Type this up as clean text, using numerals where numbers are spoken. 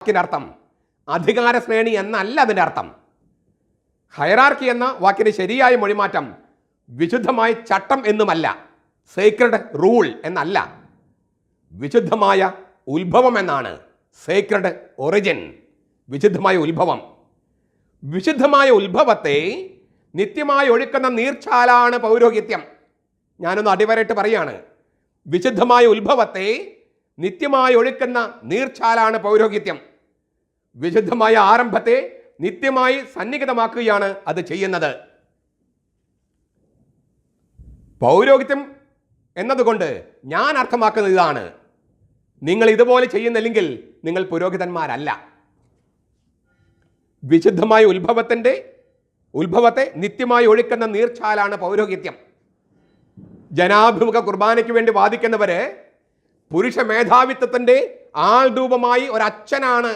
വാക്കിൻ്റെ അർത്ഥം അധികാര ശ്രേണി എന്നല്ല അതിൻ്റെ അർത്ഥം. ഹയറാർക്കി എന്ന വാക്കിന് ശരിയായ മൊഴിമാറ്റം വിശുദ്ധമായ ചട്ടം എന്നുമല്ല, സേക്രഡ് റൂൾ എന്നല്ല, വിശുദ്ധമായ ഉത്ഭവം എന്നാണ്. സേക്രഡ് ഒറിജിൻ, വിശുദ്ധമായ ഉത്ഭവം. വിശുദ്ധമായ ഉത്ഭവത്തെ നിത്യമായി ഒഴുക്കുന്ന നീർച്ചാലാണ് പൗരോഹിത്യം. ഞാനൊന്ന് അടിവരയിട്ട് പറയാണ്, വിശുദ്ധമായ ഉത്ഭവത്തെ നിത്യമായി ഒഴുക്കുന്ന നീർച്ചാലാണ് പൗരോഹിത്യം. വിശുദ്ധമായ ആരംഭത്തെ നിത്യമായി സന്നിഹിതമാക്കുകയാണ് അത് ചെയ്യുന്നത്. പൗരോഹിത്യം എന്നതുകൊണ്ട് ഞാൻ അർത്ഥമാക്കുന്നത് ഇതാണ്: നിങ്ങൾ ഇതുപോലെ ചെയ്യുന്നില്ലെങ്കിൽ നിങ്ങൾ പുരോഹിതന്മാരല്ല. വിശുദ്ധമായ ഉത്ഭവത്തെ നിത്യമായി ഒഴുക്കുന്ന നീർച്ചാലാണ് പൗരോഹിത്യം. ജനാഭിമുഖ കുർബാനയ്ക്ക് വേണ്ടി വാദിക്കുന്നവര് പുരുഷ മേധാവിത്വത്തിന്റെ ആൾരൂപമായി ഒരച്ഛനാണ്